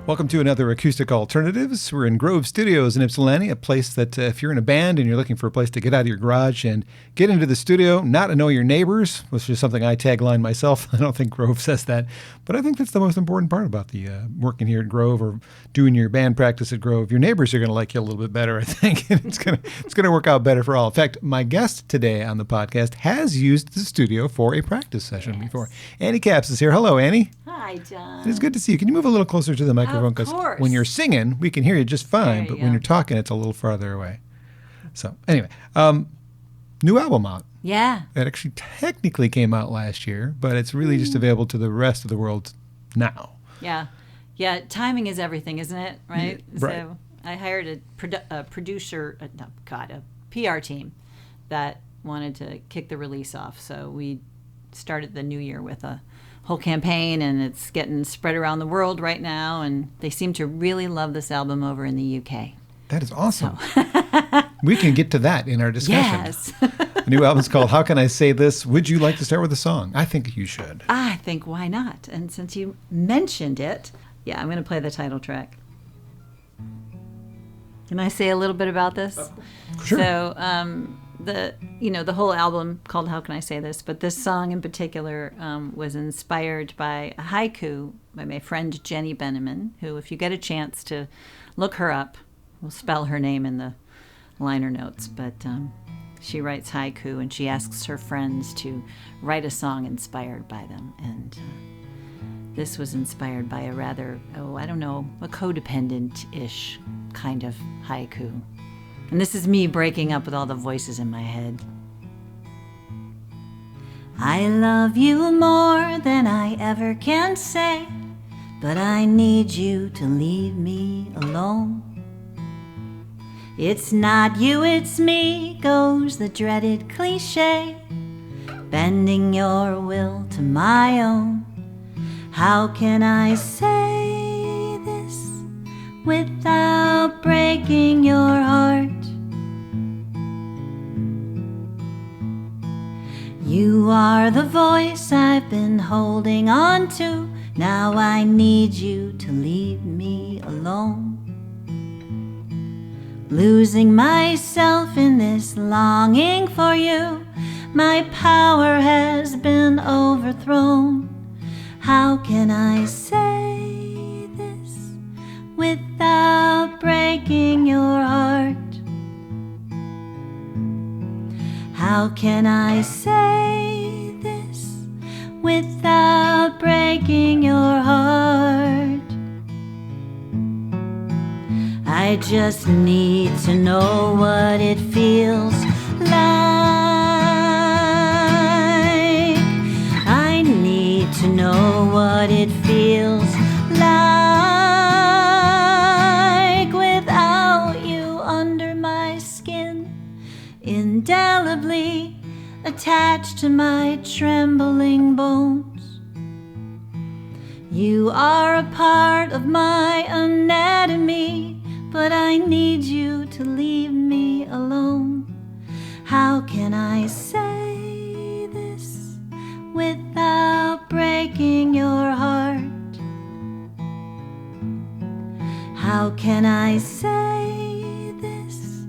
Welcome to another Acoustic Alternatives. We're in Grove Studios in Ypsilanti, a place that if you're in a band and you're looking for a place to get out of your garage and get into the studio, not annoy your neighbors, which is something I tagline myself. I don't think Grove says that, but I think that's the most important part about the working here at Grove or doing your band practice at Grove. Your neighbors are going to like you a little bit better, I think, and it's going to work out better for all. In fact, my guest today on the podcast has used the studio for a practice session before. Annie Capps is here. Hello, Annie. Hi, John. It is good to see you. Can you move a little closer to the microphone? Because when you're singing, we can hear you just fine, but when you're talking, it's a little farther away. So anyway, new album out. Yeah. It actually technically came out last year, but it's really just available to the rest of the world now. Yeah. Yeah, timing is everything, isn't it? Right? Yeah, right. So I hired a producer, a PR team that wanted to kick the release off. So we started the new year with a whole campaign, and it's getting spread around the world right now, and they seem to really love this album over in the UK. That is awesome. So. We can get to that in our discussion. Yes. The new album's called How Can I Say This? Would you like to start with a song? I think you should. I think why not? And since you mentioned it, I'm going to play the title track. Can I say a little bit about this? Sure. So, the whole album called How Can I Say This, but this song in particular was inspired by a haiku by my friend Jenny Beneman, who, if you get a chance to look her up, we'll spell her name in the liner notes, but she writes haiku, and she asks her friends to write a song inspired by them, and this was inspired by a rather, a codependent-ish kind of haiku. And this is me breaking up with all the voices in my head. I love you more than I ever can say, but I need you to leave me alone. It's not you, it's me, goes the dreaded cliche, bending your will to my own. How can I say this without breaking your heart? You are the voice I've been holding on to. Now I need you to leave me alone. Losing myself in this longing for you, my power has been overthrown. How can I say this without breaking your heart? How can I say this without breaking your heart? I just need to know what it feels like. I need to know what it feels like without you under my skin, indelibly attached to my trembling bones. You are a part of my anatomy, but I need you to leave me alone. How can I say this without breaking your heart? How can I say this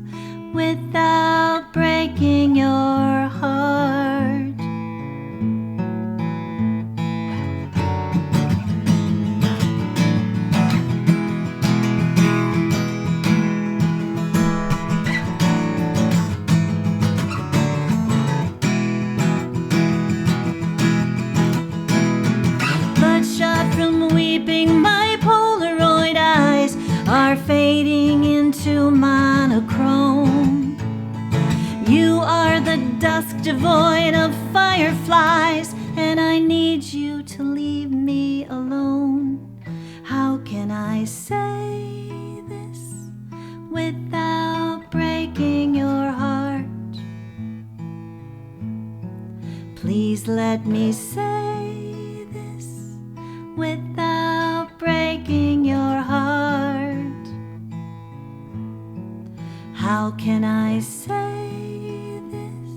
without breaking your heart? My Polaroid eyes are fading into monochrome. You are the dusk devoid of fireflies, and I need you to leave me alone. How can I say this without breaking your heart? Please let me say this without breaking your heart. How can I say this?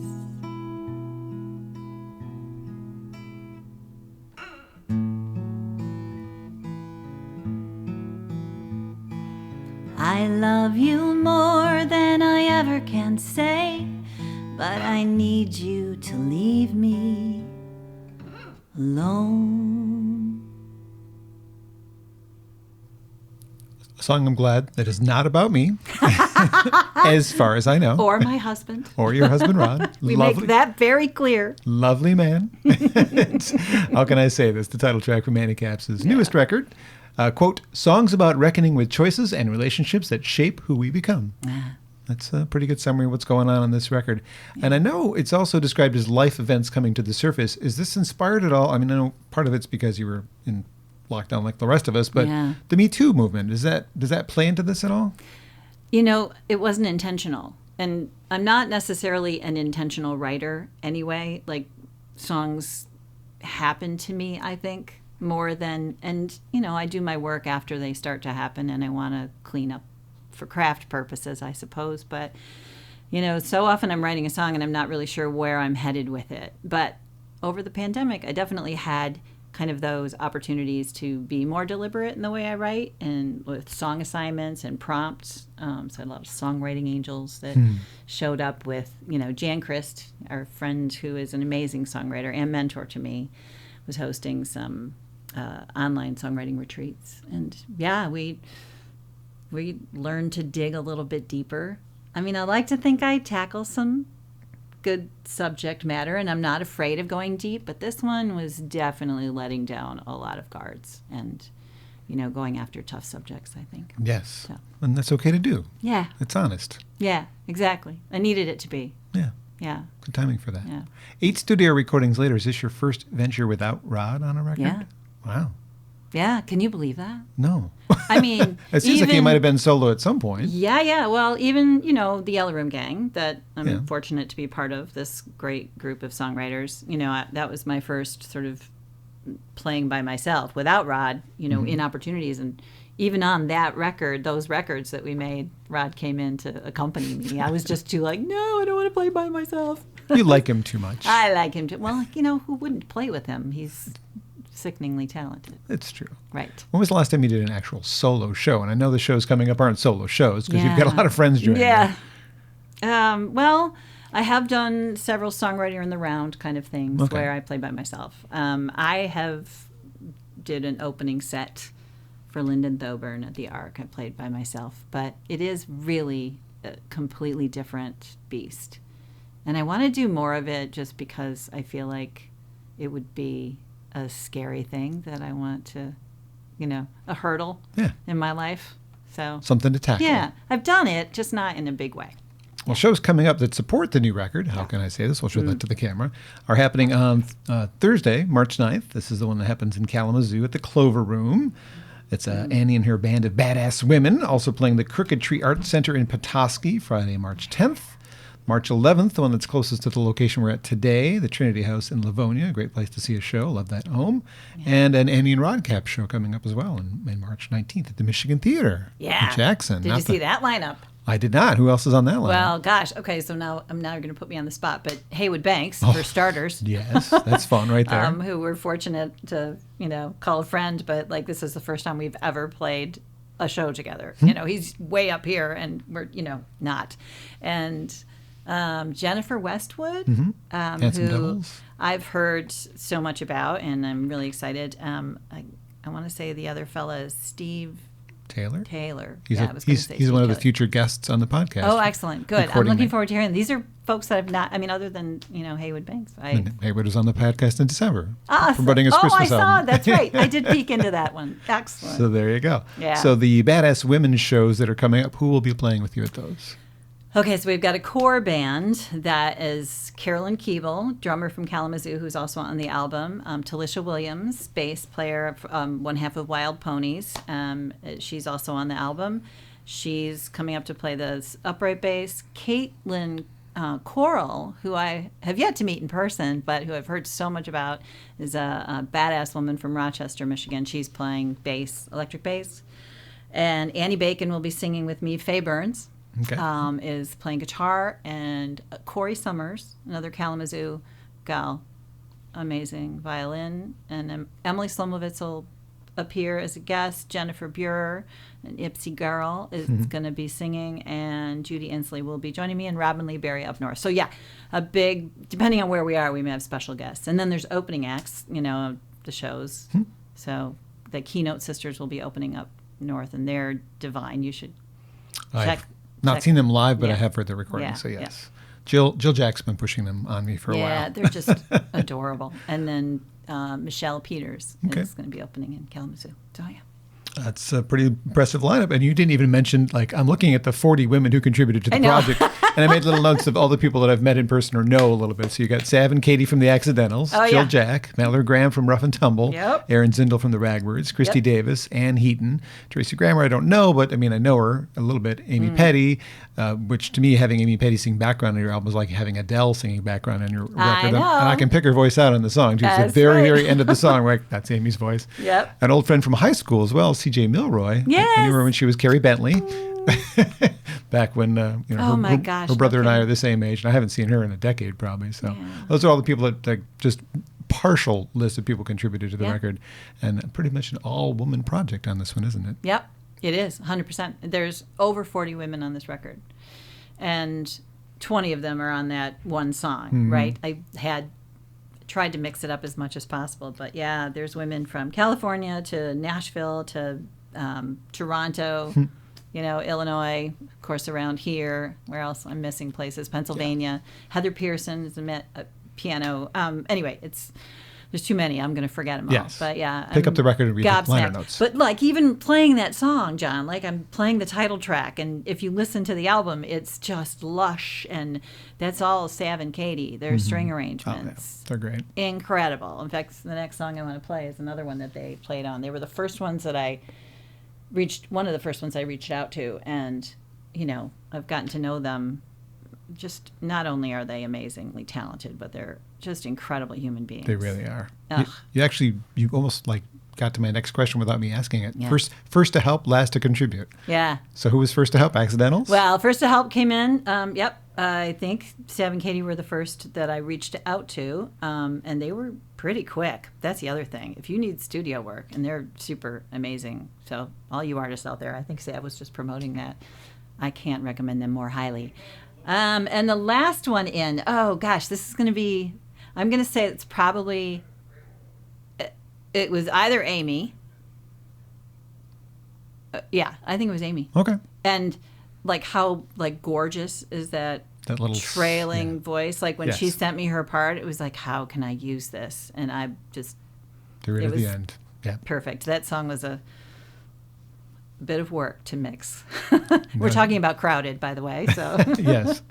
I love you more than I ever can say, but I need you to leave me alone. A song I'm glad that is not about me, as far as I know. Or my husband. Or your husband, Rod. We make that very clear. Lovely man. How can I say this? The title track from Annie Capps' newest record. Quote, songs about reckoning with choices and relationships that shape who we become. That's a pretty good summary of what's going on this record. And I know it's also described as life events coming to the surface. Is this inspired at all? I mean, I know part of it's because you were in lockdown like the rest of us, but the Me Too movement, does that play into this at all? You know, it wasn't intentional. And I'm not necessarily an intentional writer anyway. Like, songs happen to me, I think, more than, and, you know, I do my work after they start to happen, and I want to clean up for craft purposes, I suppose. But, you know, so often I'm writing a song and I'm not really sure where I'm headed with it. But over the pandemic, I definitely had kind of those opportunities to be more deliberate in the way I write, and with song assignments and prompts. So I had a lot of songwriting angels that showed up with, you know, Jan Christ, our friend who is an amazing songwriter and mentor to me, was hosting some online songwriting retreats. And yeah, we learned to dig a little bit deeper. I mean, I like to think I tackle some good subject matter, and I'm not afraid of going deep, but this one was definitely letting down a lot of guards and, you know, going after tough subjects, I think. Yes. So. And that's okay to do. Yeah. It's honest. Yeah, exactly. I needed it to be. Yeah. Yeah. Good timing for that. Yeah. 8 studio recordings later, is this your first venture without Rod on a record? Yeah. Wow. Yeah. Can you believe that? No. I mean, it seems like you might have been solo at some point. Yeah. Well, even, you know, the Yellow Room Gang that I'm fortunate to be part of, this great group of songwriters, you know, that was my first sort of playing by myself without Rod, you know, in opportunities. And even on that record, those records that we made, Rod came in to accompany me. I was just too like, no, I don't want to play by myself. You like him too much. I like him too. Well, you know, who wouldn't play with him? He's sickeningly talented. It's true. Right. When was the last time you did an actual solo show? And I know the shows coming up aren't solo shows because you've got a lot of friends joining. Yeah. Well, I have done several songwriter in the round kind of things where I play by myself. I have did an opening set for Lyndon Thoburn at the Ark. I played by myself, but it is really a completely different beast. And I want to do more of it just because I feel like it would be a scary thing that I want to, you know, a hurdle in my life. So something to tackle. Yeah, I've done it, just not in a big way. Well, shows coming up that support the new record, how can I say this? We'll show that to the camera, are happening on Thursday, March 9th. This is the one that happens in Kalamazoo at the Clover Room. It's Annie and her band of badass women, also playing the Crooked Tree Art Center in Petoskey, Friday, March 10th. March 11th, the one that's closest to the location we're at today, the Trinity House in Livonia, a great place to see a show. Love that home. Yeah. And an Annie and Rod Cap show coming up as well on March 19th at the Michigan Theater in Jackson. Did you see that lineup? I did not. Who else is on that lineup? Well, gosh. Okay, so now you're going to put me on the spot, but Haywood Banks, for starters. Yes, that's fun right there. Who we're fortunate to, you know, call a friend, but like this is the first time we've ever played a show together. You know, he's way up here and we're, you know, not. And Jennifer Westwood, Handsome who Devils. I've heard so much about, and I'm really excited. I want to say the other fella is Steve Taylor. He's, I was going to say he's one of the Taylor. future guests on the podcast. Oh, excellent. Good. I'm looking forward to hearing. These are folks that I've not, I mean, other than, you know, Haywood Banks. Haywood was on the podcast in December. Promoting his Christmas album. I saw. That's right. I did peek into that one. Excellent. So there you go. Yeah. So the badass women's shows that are coming up, who will be playing with you at those? Okay, so we've got a core band that is Carolyn Keeble, drummer from Kalamazoo, who's also on the album. Talisha Williams, bass player, one half of Wild Ponies. She's also on the album. She's coming up to play the upright bass. Caitlin Coral, who I have yet to meet in person, but who I've heard so much about, is a badass woman from Rochester, Michigan. She's playing bass, electric bass. And Annie Bacon will be singing with me. Faye Burns. Is playing guitar, and Corey Summers, another Kalamazoo gal, amazing violin, and Emily Slomovitz will appear as a guest. Jennifer Buer, an Ypsi girl, is going to be singing, and Judy Inslee will be joining me, and Robin Lee Berry up north. So yeah, a big, depending on where we are, we may have special guests. And then there's opening acts, the shows. So the Keynote Sisters will be opening up north, and they're divine. You should check. Not seen them live, but Yeah. I have heard the recording, Yeah, so yes. Jill Jack's been pushing them on me for a while. Yeah, they're just adorable. And then Michelle Peters is going to be opening in Kalamazoo. So yeah. That's a pretty impressive lineup. And you didn't even mention, I'm looking at the 40 women who contributed to the project. And I made little notes of all the people that I've met in person or know a little bit. So you got Sav and Katie from the Accidentals, Jill Jack, Mallory Graham from Rough and Tumble, Erin Zindel from the Ragwords, Christy Davis, Ann Heaton, Tracy Grammer, I don't know, but I know her a little bit, Amy Petty, which to me, having Amy Petty sing background on your album was like having Adele singing background on your record. I know. And I can pick her voice out on the song. She's at the very end of the song, like, that's Amy's voice. Yep. An old friend from high school as well, CJ Milroy. Yes. I knew her when she was Carrie Bentley. Back when her brother and I are the same age, and I haven't seen her in a decade probably. So those are all the people that just partial list of people contributed to the record, and pretty much an all-woman project on this one, isn't it? Yep, it is 100%. There's over 40 women on this record, and 20 of them are on that one song. Right? I had tried to mix it up as much as possible, but yeah, there's women from California to Nashville to Toronto. Illinois, of course, around here. Where else? I'm missing places. Pennsylvania. Heather Pearson is a piano. Anyway, there's too many. I'm going to forget them all. But yeah. Pick up the record and read the liner notes. But even playing that song, John, I'm playing the title track, and if you listen to the album, it's just lush, and that's all Sav and Katie. Their string arrangements. They're great. Incredible. In fact, the next song I want to play is another one that they played on. They were the first ones that I one of the first ones I reached out to, and I've gotten to know them. Just not only are they amazingly talented, but they're just incredible human beings. They really are. You almost got to my next question without me asking it. Yeah. First to help, last to contribute. Yeah. So who was first to help? Accidentals? Well, first to help came in. Yep. I think Sav and Katie were the first that I reached out to, and they were pretty quick. That's the other thing. If you need studio work, and they're super amazing, so all you artists out there, I think Sav was just promoting that. I can't recommend them more highly. And the last one in, oh gosh, this is going to be, I'm going to say it's probably, it was either Amy. Yeah, I think it was Amy. Okay. And how gorgeous is that little trailing voice? When she sent me her part, it was how can I use this? And I just threw it at the end. Yeah. Perfect. That song was a bit of work to mix. We're talking about Crowded, by the way. So yes,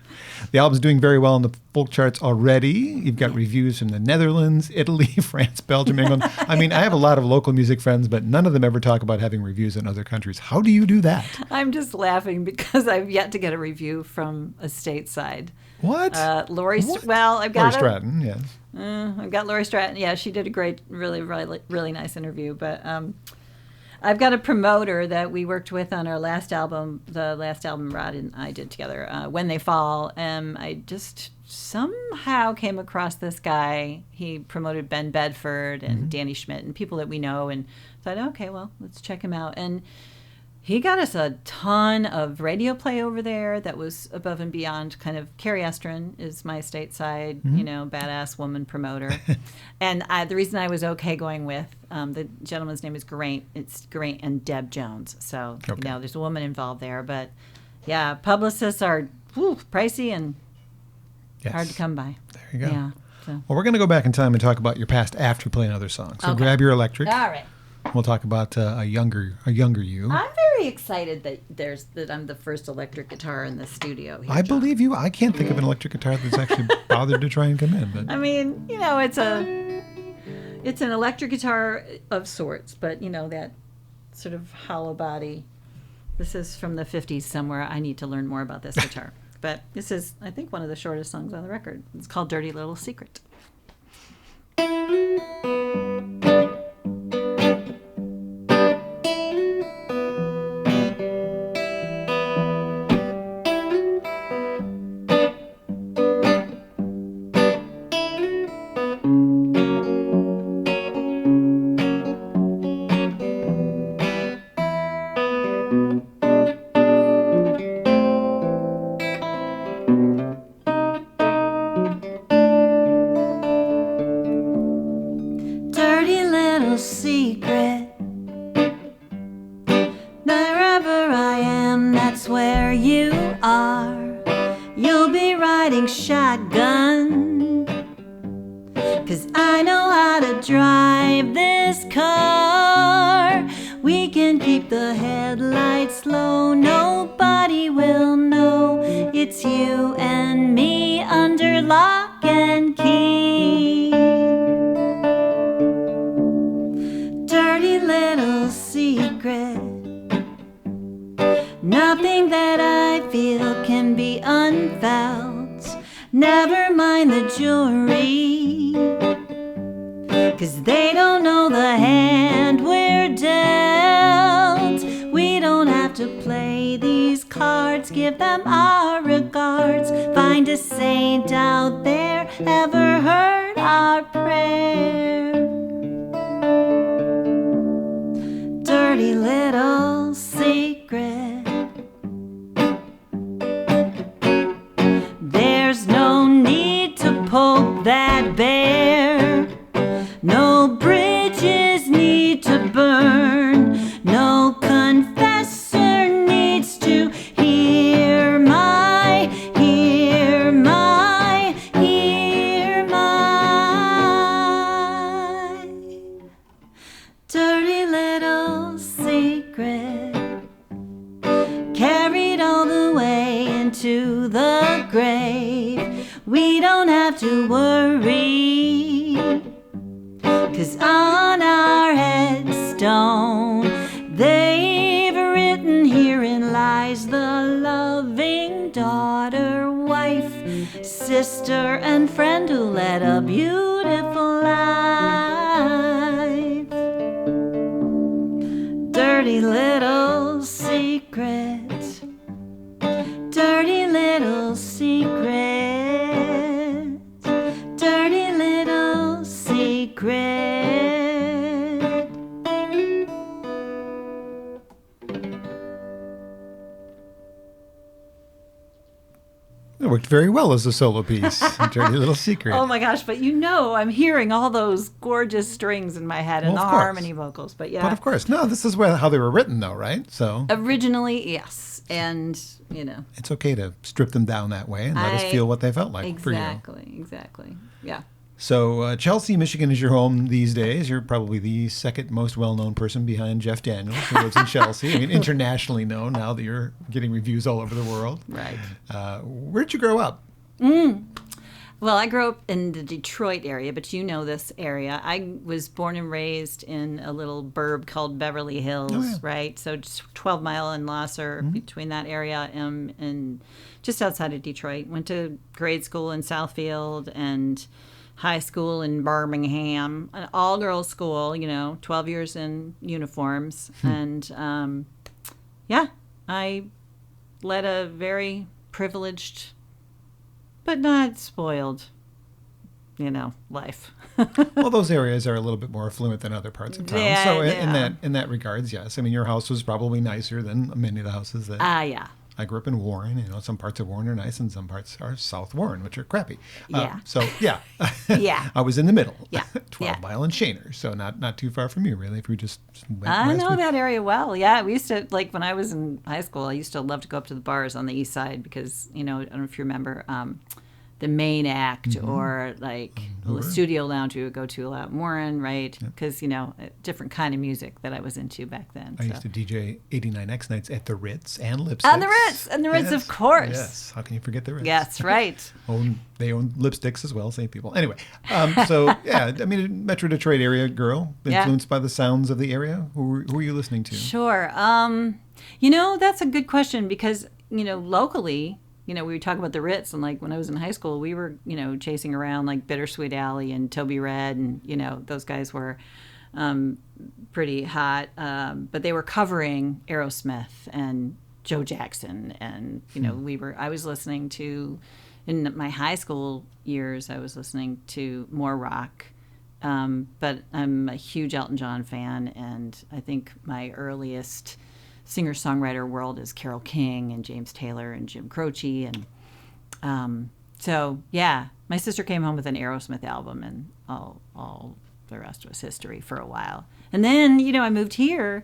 the album's doing very well in the folk charts already. You've got reviews from the Netherlands, Italy, France, Belgium, England. I have a lot of local music friends, but none of them ever talk about having reviews in other countries. How do you do that? I'm just laughing because I've yet to get a review from a stateside. What? Lori? Well, I've got Lori Stratton. Yes. I've got Lori Stratton. Yeah, she did a great, really, really, really nice interview. But I've got a promoter that we worked with on our last album, the last album Rod and I did together, When They Fall. I just somehow came across this guy. He promoted Ben Bedford and Danny Schmidt and people that we know, and thought, okay, well, let's check him out. And he got us a ton of radio play over there that was above and beyond. Kind of Carrie Estrin is my stateside, badass woman promoter. And the reason I was okay going with the gentleman's name is Geraint. It's Geraint and Deb Jones. So there's a woman involved there. But yeah, publicists are pricey and hard to come by. There you go. Yeah. So. Well, we're going to go back in time and talk about your past after you play another song. So grab your electric. All right. We'll talk about a younger you. I'm very excited that I'm the first electric guitar in the studio here, I believe you. I can't think of an electric guitar that's actually bothered to try and come in. But it's an electric guitar of sorts, but that sort of hollow body. This is from the 50s somewhere. I need to learn more about this guitar. But this is, I think, one of the shortest songs on the record. It's called Dirty Little Secret. where you are, you'll be riding shotgun. 'Cause I know how to drive this car. We can keep the headlights low. Nobody will know it's you and me under lock and key. Dirty little secret. Nothing that I feel can be unfelt. Never mind the jury, 'cause they don't know the hand we're dealt. We don't have to play these cards. Give them our regards. Find a saint out there. Ever heard our prayer? Dirty little secret. There's no need to poke that bear. No bridges need to burn. No confessor needs to hear my dirty little secret. Carried all the way into the grave. We don't have to worry, 'cause on our headstone they've written, herein lies the loving daughter, wife, sister, and friend who led a beautiful life. Dirty little secret. Dirty little secret. Dirty little secret. It worked very well as a solo piece. Dirty Little Secret. Oh my gosh, but I'm hearing all those gorgeous strings in my head and Well, the of course. harmony vocals. But yeah. But of course, no, this is how they were written, though, right? So Originally, yes. And, it's okay to strip them down that way and let us feel what they felt like for you. Exactly. Yeah. So Chelsea, Michigan is your home these days. You're probably the second most well-known person behind Jeff Daniels, who lives in Chelsea. I mean, internationally known now that you're getting reviews all over the world. Right. Where'd you grow up? Well, I grew up in the Detroit area, but you know this area. I was born and raised in a little burb called Beverly Hills, right? So just 12-mile and Lasser between that area and just outside of Detroit. Went to grade school in Southfield and high school in Birmingham, an all-girls school, 12 years in uniforms. And, I led a very privileged but not spoiled, life. Well, those areas are a little bit more affluent than other parts of town. Yeah, so they in are. that regards, yes. I mean, your house was probably nicer than many of the houses that Yeah. I grew up in Warren. Some parts of Warren are nice and some parts are South Warren, which are crappy. Yeah. Yeah. Yeah. I was in the middle. Yeah. 12 Mile and Shaner. So not too far from you, really, if we just went I west, know we- that area well. Yeah, we used to, when I was in high school, I used to love to go up to the bars on the east side because, I don't know if you remember, the main act or the studio lounge we would go to a lot in Warren, right? Because, a different kind of music that I was into back then. I so. used to DJ 89X nights at the Ritz and Lipsticks. And the Ritz, of course. Yes. How can you forget the Ritz? Yes, right. They own lipsticks as well, same people. Anyway, Metro Detroit area girl, influenced by the sounds of the area. Who are you listening to? Sure. That's a good question because, locally, we were talking about the Ritz, and when I was in high school, we were, chasing around Bittersweet Alley and Toby Red, and those guys were pretty hot, but they were covering Aerosmith and Joe Jackson, and I was listening to, in my high school years, I was listening to more rock, but I'm a huge Elton John fan, and I think my earliest singer-songwriter world is Carole King and James Taylor and Jim Croce, and my sister came home with an Aerosmith album, and all the rest was history for a while. And then I moved here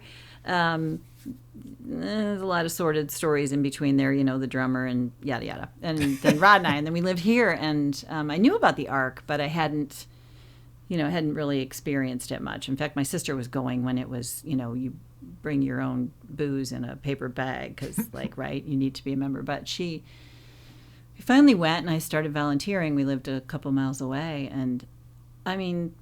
there's a lot of sordid stories in between there, the drummer and yada yada. And then Rod and I, and then we lived here, and I knew about the Ark, but I hadn't really experienced it much. In fact, my sister was going when it was, you bring your own booze in a paper bag because, right, you need to be a member. But we finally went, and I started volunteering. We lived a couple miles away, and I mean,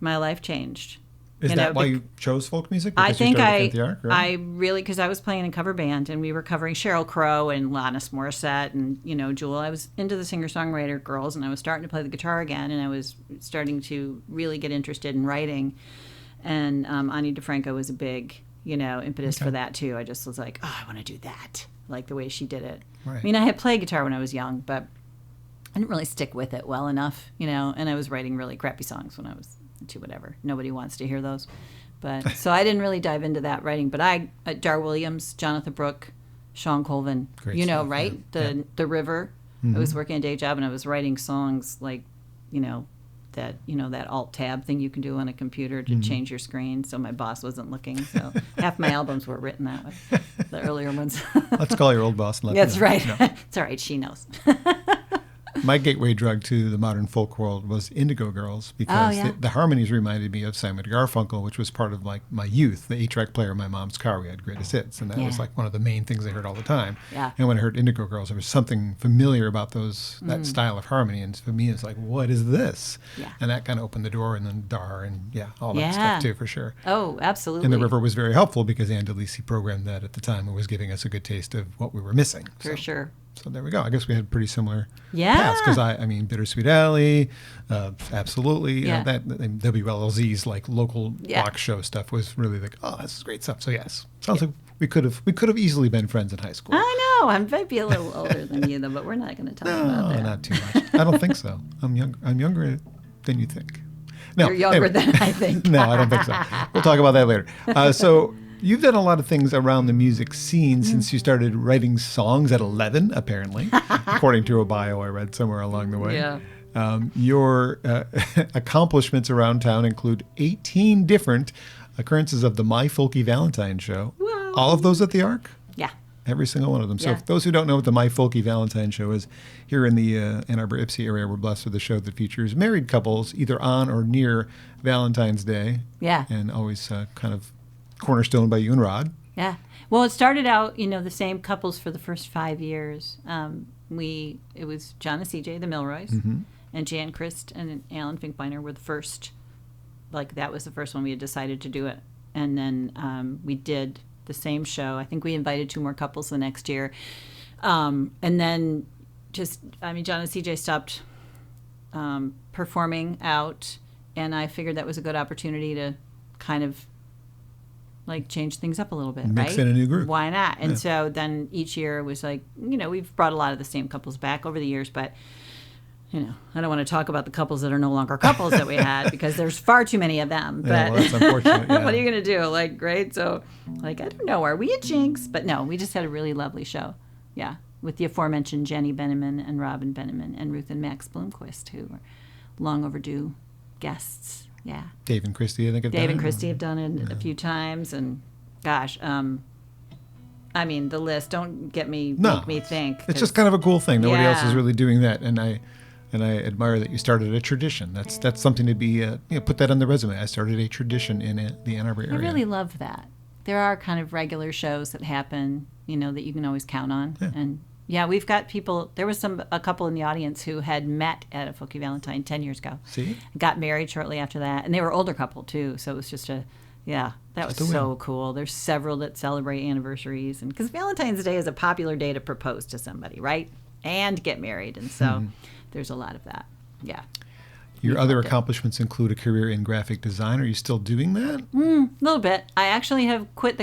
my life changed. Is that why you chose folk music? I think I really, because I was playing in a cover band, and we were covering Sheryl Crow and Alanis Morissette and, Jewel. I was into the singer-songwriter girls, and I was starting to play the guitar again, and I was starting to really get interested in writing. And Ani DeFranco was a big, impetus for that, too. I just was like, oh, I want to do that, like the way she did it. Right. I mean, I had played guitar when I was young, but I didn't really stick with it well enough, and I was writing really crappy songs when I was to whatever. Nobody wants to hear those. But so I didn't really dive into that writing. But Dar Williams, Jonathan Brooke, Sean Colvin, great stuff, right? Yeah. The River. Mm-hmm. I was working a day job, and I was writing songs like, that alt tab thing you can do on a computer to change your screen so my boss wasn't looking. So half my albums were written that way, the earlier ones. Let's call your old boss and let That's them know. right. No. It's all right. She knows. My gateway drug to the modern folk world was Indigo Girls because the harmonies reminded me of Simon & Garfunkel, which was part of my youth. The 8-track player in my mom's car, we had greatest hits, and that was like one of the main things I heard all the time. Yeah. And when I heard Indigo Girls, there was something familiar about that style of harmony, and for me, it's like, what is this? Yeah. And that kind of opened the door, and then Dar and all that stuff too, for sure. Oh, absolutely. And the River was very helpful because Ann DeLisi programmed that at the time and was giving us a good taste of what we were missing. For sure. So there we go. I guess we had pretty similar paths because I mean, Bittersweet Alley, absolutely. That WLLZ's like local rock show stuff was really like, oh, this is great stuff. So yes, sounds like we could have easily been friends in high school. I know. I might be a little older than you, though, but we're not going to talk about that. No, not too much. I don't think so. I'm younger than you think. No, you're younger than I think. No, I don't think so. We'll talk about that later. So. You've done a lot of things around the music scene since you started writing songs at 11, apparently, according to a bio I read somewhere along the way. Yeah. Your accomplishments around town include 18 different occurrences of the My Folky Valentine show. Wow. All of those at the Ark? Yeah. Every single one of them. So Yeah. for those who don't know what the My Folky Valentine show is, here in the Ann Arbor, Ypsi area, we're blessed with a show that features married couples either on or near Valentine's Day. Yeah. And always kind of cornerstone by you and Rod. Yeah. Well, it started out, the same couples for the first 5 years. It was John and CJ, the Milroys, and Jan Christ and Alan Finkbeiner were the first. Like, that was the first one we had decided to do it. And then we did the same show. I think we invited 2 more couples the next year. And then John and CJ stopped performing out, and I figured that was a good opportunity to kind of change things up a little bit, Mix in a new group. Why not? And so then each year it was we've brought a lot of the same couples back over the years, but I don't want to talk about the couples that are no longer couples that we had because there's far too many of them. But well, that's unfortunate. Yeah. what are you going to do? Right? So, I don't know. Are we a jinx? But no, we just had a really lovely show. Yeah. With the aforementioned Jenny Benneman and Robin Benneman and Ruth and Max Bloomquist, who were long overdue guests. Yeah. Dave and Christy, I think, have done it. Dave and Christy have done it a few times, and gosh, I mean, the list. Don't make me think. It's just kind of a cool thing. Nobody else is Yeah. really doing that, and I admire that you started a tradition. That's something to be put that on the resume. I started a tradition in the Ann Arbor area. I really love that. There are kind of regular shows that happen, that you can always count on, and. Yeah, we've got people. There was a couple in the audience who had met at a Folky Valentine 10 years ago. See? Got married shortly after that, and they were older couple too. So it was just that was so cool. There's several that celebrate anniversaries, and because Valentine's Day is a popular day to propose to somebody, right? And get married, and so there's a lot of that. Yeah. Your other accomplishments include a career in graphic design. Are you still doing that? A little bit. I actually have quit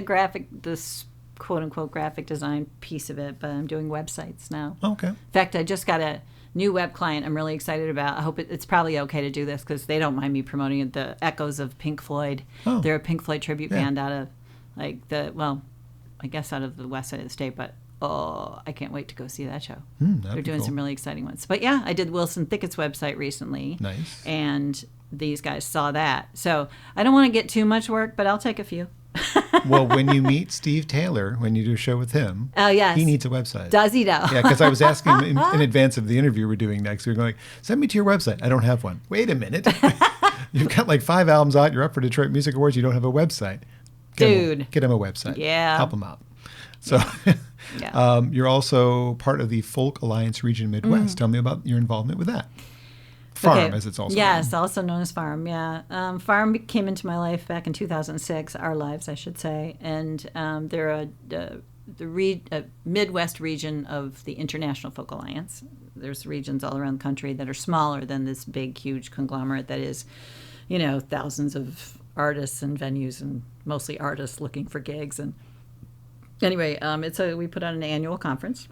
this quote-unquote graphic design piece of it, but I'm doing websites now. Okay. In fact, I just got a new web client I'm really excited about. I hope it's probably okay to do this because they don't mind me promoting it. The Echoes of Pink Floyd. Oh. They're a Pink Floyd tribute band out of, I guess out of the west side of the state, but I can't wait to go see that show. They're doing some really exciting ones. But yeah, I did Wilson Thickett's website recently. Nice. And these guys saw that. So I don't want to get too much work, but I'll take a few. Well, when you meet Steve Taylor, when you do a show with him, Oh, yes. he needs a website. Does he though? Yeah, because I was asking him in advance of the interview we're doing next. We were going, send me to your website. I don't have one. Wait a minute. You've got like 5 albums out. You're up for Detroit Music Awards. You don't have a website. Get him a website. Yeah. Help him out. So Yeah. you're also part of the Folk Alliance Region Midwest. Tell me about your involvement with that. Farm, Okay. as it's also Yes, known. also known as Farm. Yeah, Farm came into my life back in 2006. Our lives, I should say, and they're a Midwest region of the International Folk Alliance. There's regions all around the country that are smaller than this big, huge conglomerate that is, thousands of artists and venues, and mostly artists looking for gigs. And anyway, we put on an annual conference,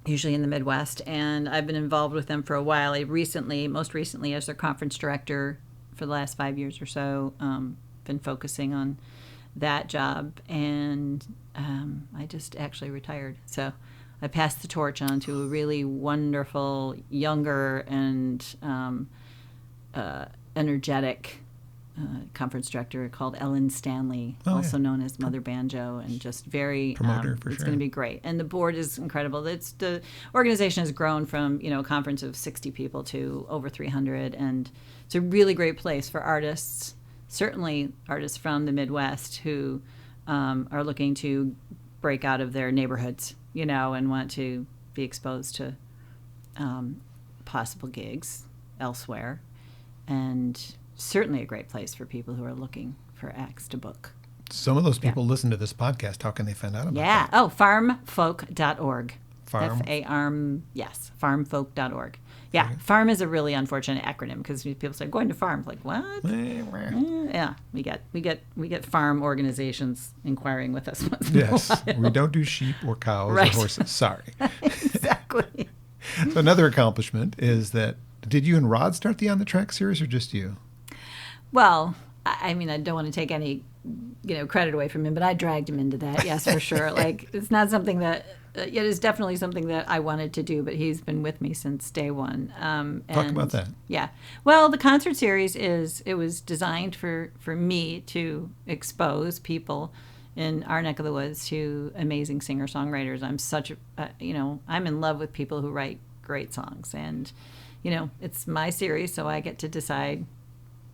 usually in the Midwest, and I've been involved with them for a while. Most recently as their conference director for the last 5 years or so, been focusing on that job, and I just actually retired. So I passed the torch on to a really wonderful, younger and energetic conference director called Ellen Stanley, also known as Mother Banjo, and just very Promoter, for it's sure. going to be great. And the board is incredible. The organization has grown from a conference of 60 people to over 300, and it's a really great place for artists, certainly artists from the Midwest who are looking to break out of their neighborhoods, and want to be exposed to possible gigs elsewhere, and certainly a great place for people who are looking for acts to book. Some of those people listen to this podcast. How can they find out about Yeah. that? Oh, farmfolk.org. Farm? F-A-R-M, yes, farmfolk.org. Yeah, farm is a really unfortunate acronym because people say going to farm. Like, what? Yeah, we get farm organizations inquiring with us once in a Yes. while. We don't do sheep or cows Right. or horses. Sorry. Exactly. So another accomplishment is that, did you and Rod start the On the Track series or just you? Well, I mean, I don't want to take any, credit away from him, but I dragged him into that. Yes, for sure. Like, it's not something that, it is definitely something that I wanted to do, but he's been with me since day one. Talk about that. Yeah. Well, the concert series it was designed for me to expose people in our neck of the woods to amazing singer-songwriters. I'm in love with people who write great songs, and, it's my series, so I get to decide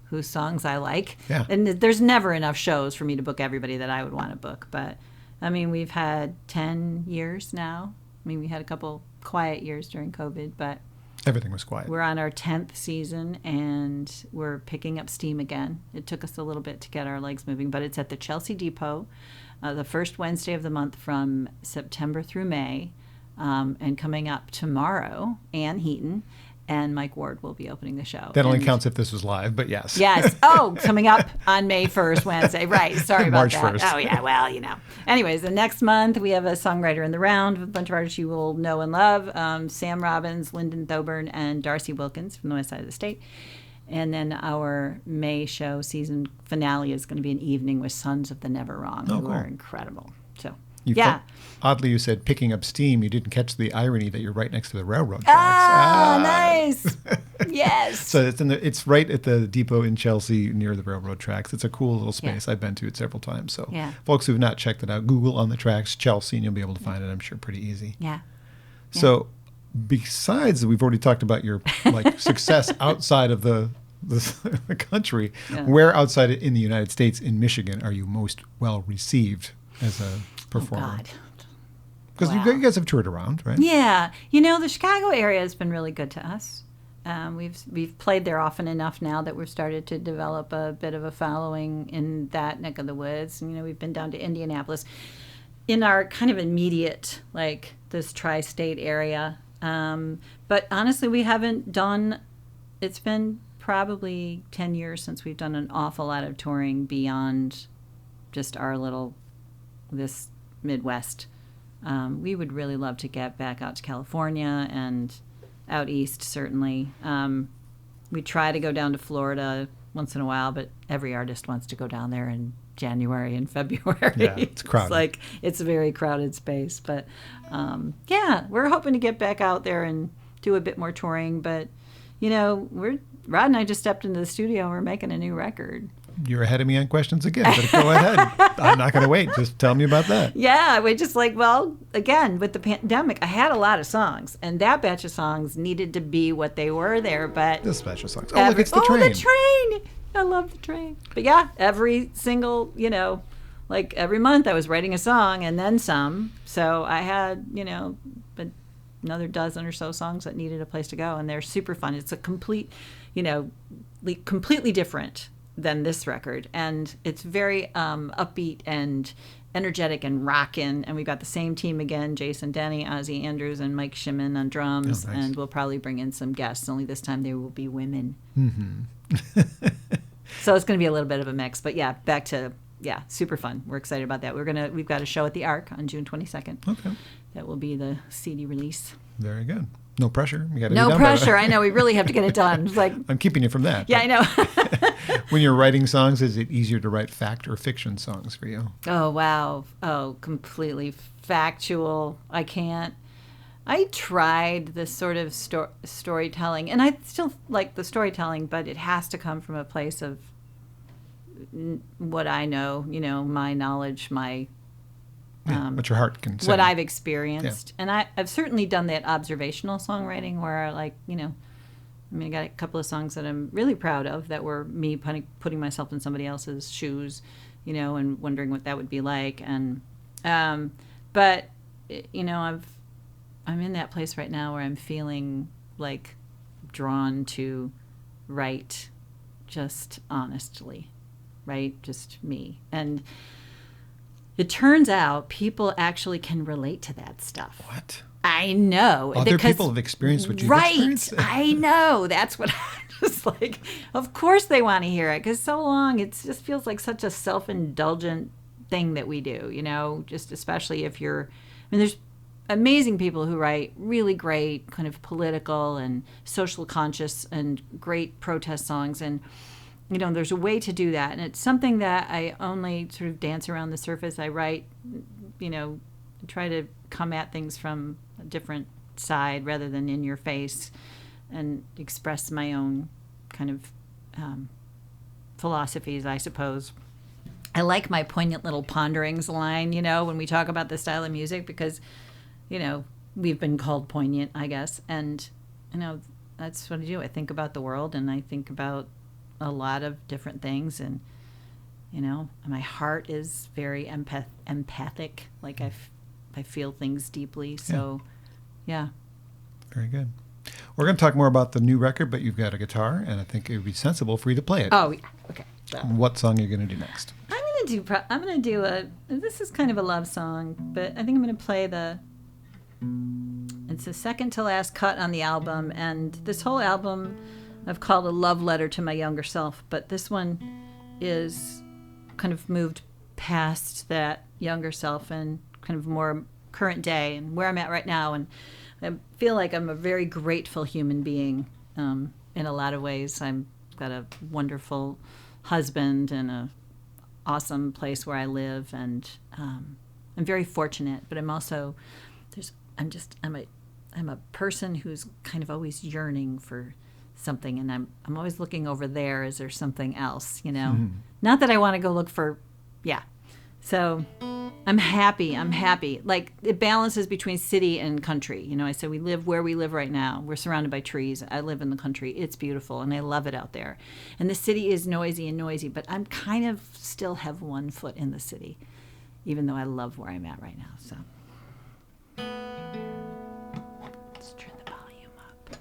whose songs I like. Yeah. And there's never enough shows for me to book everybody that I would want to book. But, I mean, we've had 10 years now. I mean, we had a couple quiet years during COVID, but Everything was quiet. we're on our 10th season, and we're picking up steam again. It took us a little bit to get our legs moving, but it's at the Chelsea Depot, the first Wednesday of the month from September through May. And coming up tomorrow, Ann Heaton and Mike Ward will be opening the show. That only And- counts if this was live, but yes. Yes. Oh, coming up on May 1st, Wednesday. Right. Sorry about March that. 1st. Oh, yeah. Well, Anyways, the next month we have a songwriter in the round with a bunch of artists you will know and love. Sam Robbins, Lyndon Thoburn, and Darcy Wilkins from the west side of the state. And then our May show season finale is going to be an evening with Sons of the Never Wrong, who cool. are incredible. So, You yeah. Oddly, you said picking up steam. You didn't catch the irony that you're right next to the railroad tracks. Nice. Yes. So it's right at the depot in Chelsea near the railroad tracks. It's a cool little space. Yeah. I've been to it several times. So Yeah. folks who've not checked it out, Google On the Tracks Chelsea, and you'll be able to find it, I'm sure, pretty easy. Yeah. So besides, we've already talked about your success outside of the country. Yeah. Where outside in the United States, in Michigan, are you most well received as a performer? Oh, God. Because Wow. you guys have toured around, right? Yeah, the Chicago area has been really good to us. We've played there often enough now that we've started to develop a bit of a following in that neck of the woods. And, we've been down to Indianapolis in our kind of immediate, this tri-state area. But honestly, we haven't done. It's been probably 10 years since we've done an awful lot of touring beyond just this Midwest. We would really love to get back out to California and out east, certainly. We try to go down to Florida once in a while, but every artist wants to go down there in January and February. Yeah, it's crowded. It's a very crowded space. But we're hoping to get back out there and do a bit more touring. But, Rod and I just stepped into the studio and we're making a new record. You're ahead of me on questions again, but go ahead. I'm not going to wait. Just tell me about that. Yeah, we just like, well, again, with the pandemic, I had a lot of songs, and that batch of songs needed to be what they were there, but... The special songs. Oh, look, it's the train. Oh, the train! I love the train. But yeah, every single, like every month I was writing a song and then some. So I had, another dozen or so songs that needed a place to go, and they're super fun. It's a complete, completely different than this record, and it's very upbeat and energetic and rockin'. And we've got the same team again: Jason Denny, Ozzy Andrews, and Mike Shimon on drums. Oh, nice. And we'll probably bring in some guests. Only this time they will be women. Mm-hmm. So it's going to be a little bit of a mix, but yeah, back to super fun. We're excited about that. We've got a show at the Arc on June 22nd. Okay, that will be the CD release. Very good. No pressure. You got no pressure. I know we really have to get it done. It's like I'm keeping you from that. Yeah, I know. When you're writing songs, is it easier to write fact or fiction songs for you? Oh wow. Oh, completely factual. I can't. I tried this sort of storytelling, and I still like the storytelling, but it has to come from a place of what I know, my knowledge, my what your heart can say. What I've experienced. Yeah. And I've certainly done that observational songwriting where I got a couple of songs that I'm really proud of that were me putting myself in somebody else's shoes, and wondering what that would be like. And, but, I'm in that place right now where I'm feeling like drawn to write just honestly, right? Just me. And it turns out people actually can relate to that stuff. What? I know. Other people have experienced what you've experienced? Right. I know. That's what I'm just like, of course they want to hear it, because so long it just feels like such a self-indulgent thing that we do, just especially if there's amazing people who write really great kind of political and social conscious and great protest songs, and there's a way to do that, and it's something that I only sort of dance around the surface. I write, try to come at things from a different side rather than in your face, and express my own kind of philosophies, I suppose. I like my poignant little ponderings line, when we talk about this style of music, because we've been called poignant, I guess. And, that's what I do. I think about the world, and I think about a lot of different things. And, my heart is very empathic. Like I feel things deeply. So, yeah. Very good. We're going to talk more about the new record, but you've got a guitar, and I think it would be sensible for you to play it. Oh, yeah. Okay. So. What song are you going to do next? I'm going to do this is kind of a love song, but I think I'm going to play it's the second to last cut on the album, and this whole album I've called a love letter to my younger self, but this one is kind of moved past that younger self and kind of more current day and where I'm at right now. And I feel like I'm a very grateful human being in a lot of ways. I've got a wonderful husband and a awesome place where I live, and I'm very fortunate, but I'm also I'm a person who's kind of always yearning for something, and I'm always looking over there. Is there something else, Mm-hmm. Not that I want to go look for, So I'm happy. Like, it balances between city and country. I say we live where we live right now. We're surrounded by trees. I live in the country. It's beautiful, and I love it out there. And the city is noisy, but I'm kind of still have one foot in the city, even though I love where I'm at right now. So. Let's turn the volume up.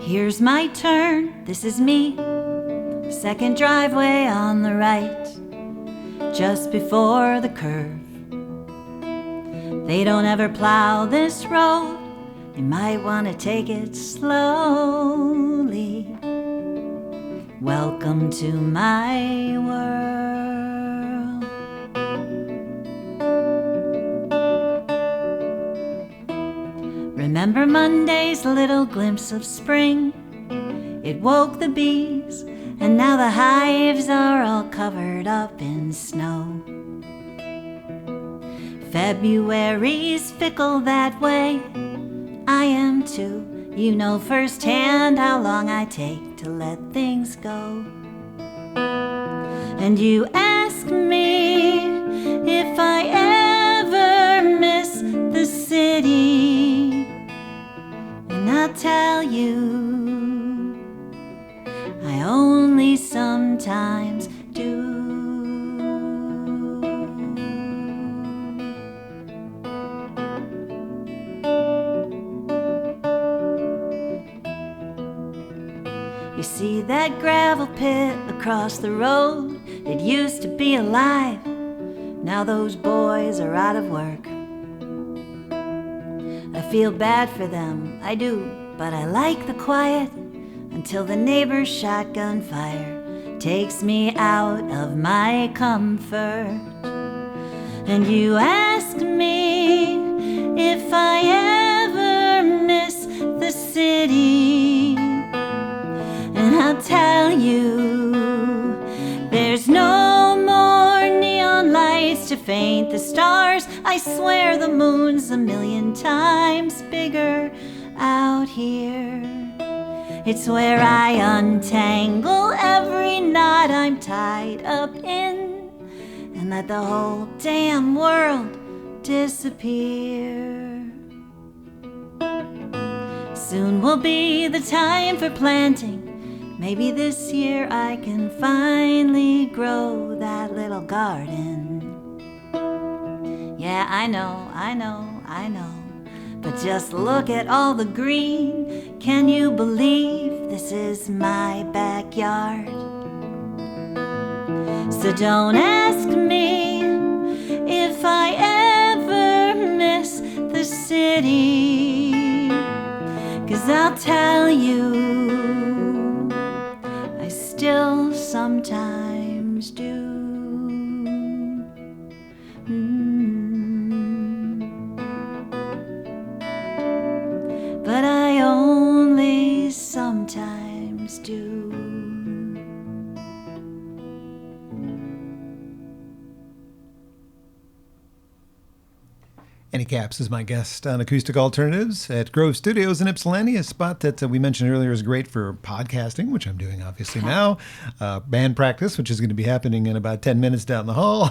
Here's my turn, this is me. Second driveway on the right, just before the curve. They don't ever plow this road, you might want to take it slowly. Welcome to my world. Remember Monday's little glimpse of spring? It woke the bees, and now the hives are all covered up in snow. February's fickle that way. I am too. You know firsthand how long I take to let things go. And you ask me if I ever miss the city, and I'll tell you I only sometimes do. You see that gravel pit across the road? It used to be alive. Now those boys are out of work. I feel bad for them, I do, but I like the quiet until the neighbor's shotgun fire takes me out of my comfort. And you ask me if I ever miss the city, and I'll tell you there's no more neon lights to faint the stars. I swear the moon's a million times bigger out here. It's where I untangle every knot I'm tied up in and let the whole damn world disappear. Soon will be the time for planting. Maybe this year I can finally grow that little garden. Yeah, I know. But just look at all the green. Can you believe this is my backyard? So don't ask me if I ever miss the city, 'cause I'll tell you I still sometimes do. But I only sometimes do. Annie Capps is my guest on Acoustic Alternatives at Grove Studios in Ypsilanti, a spot that we mentioned earlier is great for podcasting, which I'm doing obviously now, band practice, which is going to be happening in about 10 minutes down the hall,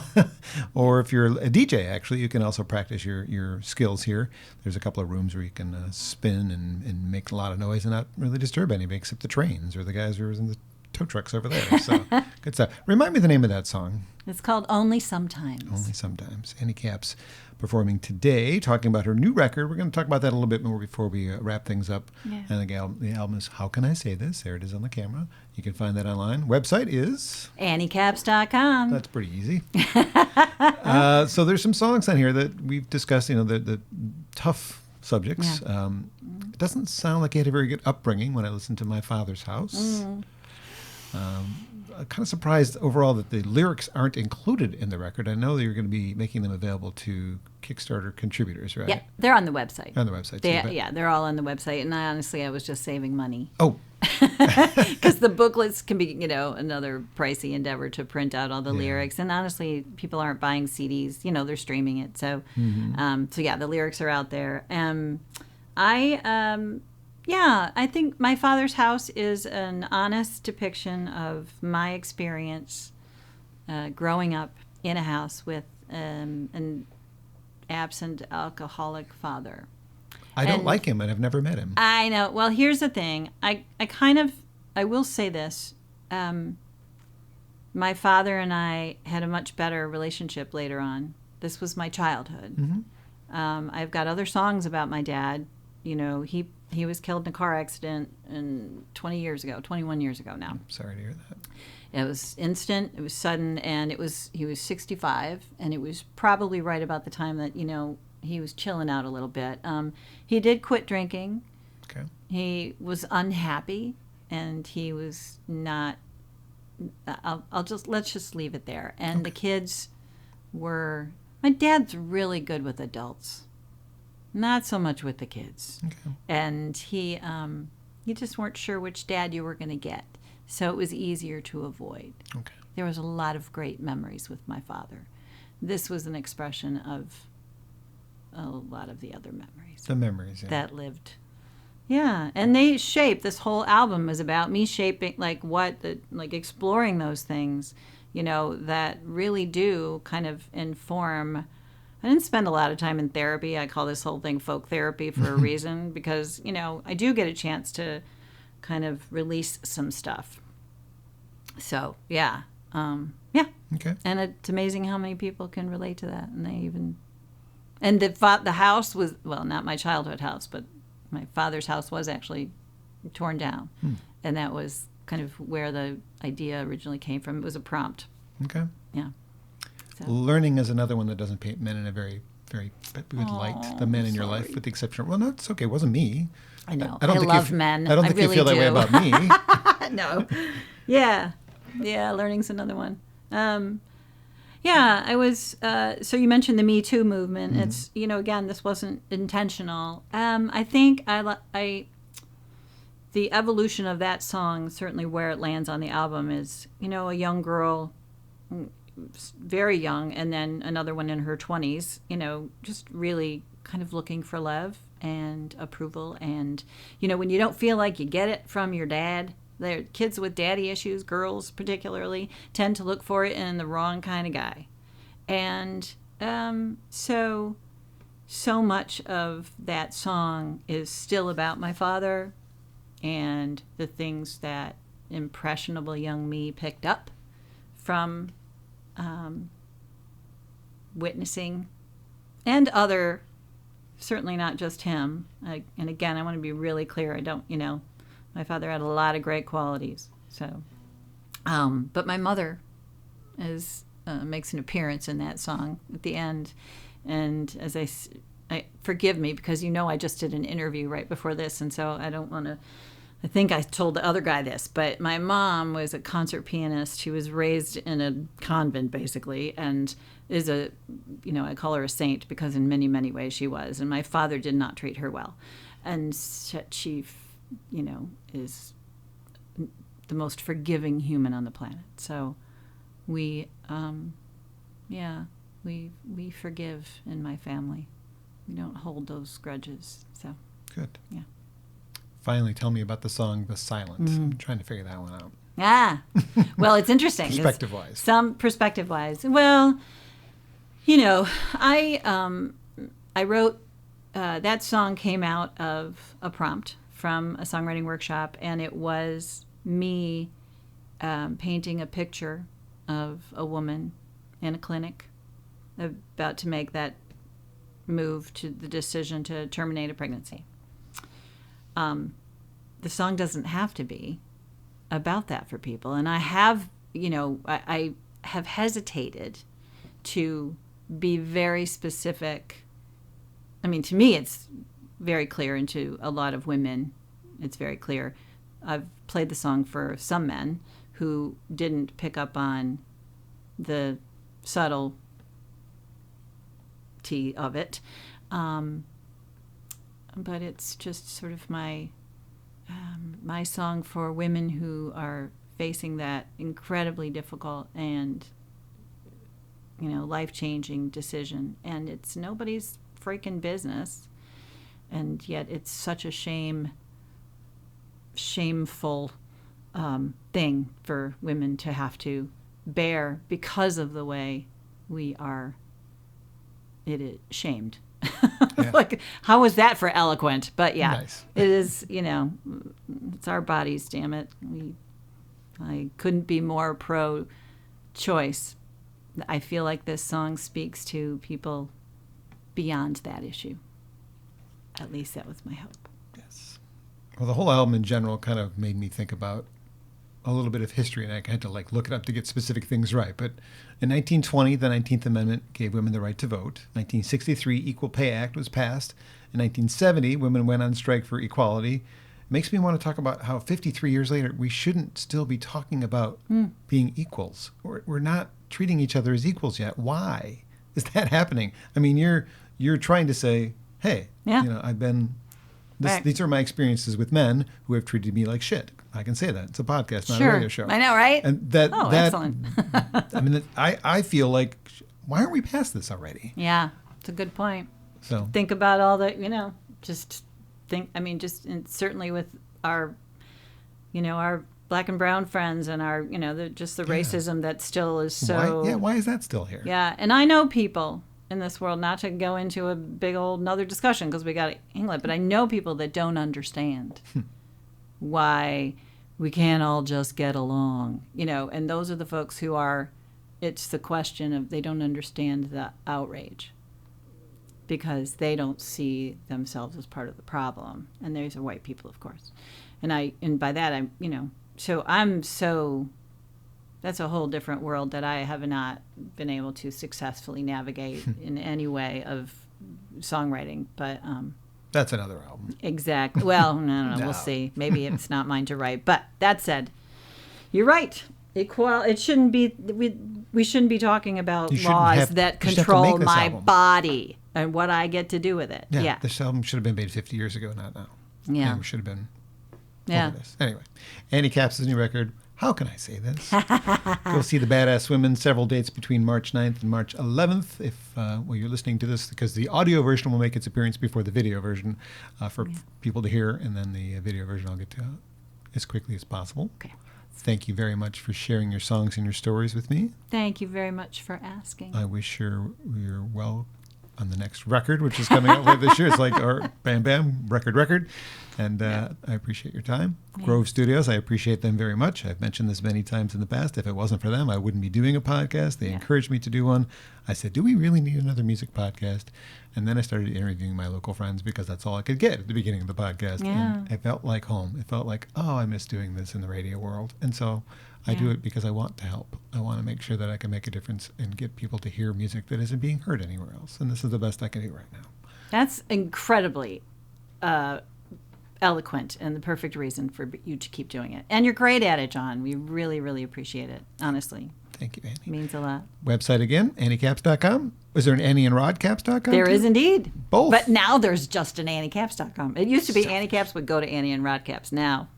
or if you're a DJ, actually, you can also practice your skills here. There's a couple of rooms where you can spin and make a lot of noise and not really disturb anybody except the trains or the guys who are in the tow trucks over there. So good stuff. Remind me the name of that song. It's called Only Sometimes. Only Sometimes. Annie Capps performing today, talking about her new record. We're going to talk about that a little bit more before we wrap things up. Yeah. And the album is How Can I Say This? There it is on the camera. You can find that online. Website is? AnnieCapps.com. That's pretty easy. So there's some songs on here that we've discussed, the tough subjects. Yeah. It doesn't sound like you had a very good upbringing when I listened to My Father's House. I'm kind of surprised overall that the lyrics aren't included in the record. I know that you're going to be making them available to Kickstarter contributors, right? Yeah, they're on the website. On the website, too. Yeah, they're all on the website. And I was just saving money. Oh. Because the booklets can be, another pricey endeavor to print out all the lyrics. And honestly, people aren't buying CDs. They're streaming it. So, the lyrics are out there. I think My Father's House is an honest depiction of my experience growing up in a house with an absent alcoholic father. I don't like him, and I've never met him. I know. Well, here's the thing. I will say this. My father and I had a much better relationship later on. This was my childhood. Mm-hmm. I've got other songs about my dad. He was killed in a car accident 21 years ago now. I'm sorry to hear that. It was instant, it was sudden, and he was 65, and it was probably right about the time that, he was chilling out a little bit. He did quit drinking. Okay. He was unhappy, and he was not, let's just leave it there. And The kids my dad's really good with adults. Not so much with the kids. Okay. And you just weren't sure which dad you were going to get. So it was easier to avoid. Okay. There was a lot of great memories with my father. This was an expression of a lot of the other memories The memories, yeah. that lived. Yeah, and they shaped this whole album is about me shaping like exploring those things, that really do kind of inform. I didn't spend a lot of time in therapy. I call this whole thing folk therapy for a reason because, I do get a chance to kind of release some stuff. So, yeah. Yeah. Okay. And it's amazing how many people can relate to that. And the house was, well, not my childhood house, but my father's house was actually torn down. And that was kind of where the idea originally came from. It was a prompt. Okay. Yeah. So. Learning is another one that doesn't paint men in a very, very good light. The men in your life, with the exception. Well, no, it's okay. It wasn't me. I know. I don't think love men. I don't think you feel that way about me. No. Yeah. Yeah. Learning's another one. Yeah. I was. So you mentioned the Me Too movement. It's again, this wasn't intentional. I think the evolution of that song, certainly where it lands on the album, is a young girl, very young, and then another one in her 20s, just really kind of looking for love and approval. And, when you don't feel like you get it from your dad, the kids with daddy issues, girls particularly, tend to look for it in the wrong kind of guy. And so much of that song is still about my father and the things that impressionable young me picked up from witnessing, and other, certainly not just him. And again, I want to be really clear. I don't, my father had a lot of great qualities. So, but my mother makes an appearance in that song at the end. And as I forgive me because I just did an interview right before this, and so I don't want to. I think I told the other guy this, but my mom was a concert pianist. She was raised in a convent, basically, and is I call her a saint because in many, many ways she was. And my father did not treat her well. And she, is the most forgiving human on the planet. So we forgive in my family. We don't hold those grudges. So Good. Yeah. Finally, tell me about the song "The Silent." I'm trying to figure that one out. Well, it's interesting. Perspective-wise. Some perspective-wise. Well, I wrote that song came out of a prompt from a songwriting workshop, and it was me painting a picture of a woman in a clinic about to make that move to the decision to terminate a pregnancy. The song doesn't have to be about that for people. And I have, I have hesitated to be very specific. I mean, to me, it's very clear, and to a lot of women, it's very clear. I've played the song for some men who didn't pick up on the subtlety of it. But it's just sort of my song for women who are facing that incredibly difficult and life-changing decision, and it's nobody's freaking business, and yet it's such a shameful thing for women to have to bear because of the way we are shamed. Yeah. Like, how was that for eloquent? But yeah, Nice. It is, it's our bodies, damn it. I couldn't be more pro-choice. I feel like this song speaks to people beyond that issue. At least that was my hope. Yes. Well, the whole album in general kind of made me think about a little bit of history, and I had to look it up to get specific things right. But in 1920, the 19th Amendment gave women the right to vote. 1963, Equal Pay Act was passed. In 1970, women went on strike for equality. It makes me want to talk about how 53 years later, we shouldn't still be talking about being equals. We're not treating each other as equals yet. Why is that happening? I mean, you're trying to say, hey, I've been... Right. These are my experiences with men who have treated me like shit. I can say that. It's a podcast, not a radio show. I know, right? And excellent. I mean, I feel like, why aren't we past this already? Yeah, it's a good point. So think about all the, just think, certainly with our, our black and brown friends and our, just the racism that still is so. Why is that still here? Yeah. And I know people in this world, not to go into a big old another discussion because we got England, but I know people that don't understand why we can't all just get along, and those are the folks who are, it's the question of they don't understand the outrage because they don't see themselves as part of the problem. And these are white people, of course. And by that, that's a whole different world that I have not been able to successfully navigate in any way of songwriting. But that's another album. Exactly. Well, I don't know. No. We'll see. Maybe it's not mine to write. But that said, you're right. It shouldn't be. We shouldn't be talking about laws that control my body and what I get to do with it. Yeah. This album should have been made 50 years ago, not now. Yeah. We should have been over this. Anyway, Annie Capps' new record, How Can I Say This? Go see the Badass Women, several dates between March 9th and March 11th. If you're listening to this, because the audio version will make its appearance before the video version for people to hear, and then the video version I'll get to as quickly as possible. Okay. Thank you very much for sharing your songs and your stories with me. Thank you very much for asking. I wish you're well on the next record, which is coming out later this year. It's like, or bam, bam, record. And I appreciate your time. Thanks. Grove Studios, I appreciate them very much. I've mentioned this many times in the past. If it wasn't for them, I wouldn't be doing a podcast. They encouraged me to do one. I said, do we really need another music podcast? And then I started interviewing my local friends because that's all I could get at the beginning of the podcast. Yeah. And it felt like home. It felt like, I miss doing this in the radio world. And so I do it because I want to help. I want to make sure that I can make a difference and get people to hear music that isn't being heard anywhere else. And this is the best I can do right now. That's incredibly eloquent and the perfect reason for you to keep doing it. And you're great at it, John. We really, really appreciate it, honestly. Thank you, Annie. It means a lot. Website again, AnnieCaps.com. Is there an AnnieandRodCaps.com? There is indeed. Both. But now there's just an AnnieCaps.com. It used to be Annie Caps would go to Annie and Rod Caps. Now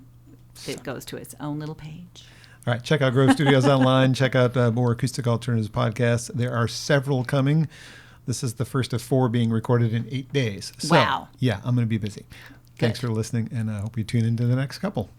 it goes to its own little page. All right, check out Grove Studios online. Check out more Acoustic Alternatives podcasts. There are several coming. This is the first of 4 being recorded in 8 days. So, wow. Yeah, I'm going to be busy. Thanks for listening, and I hope you tune into the next couple.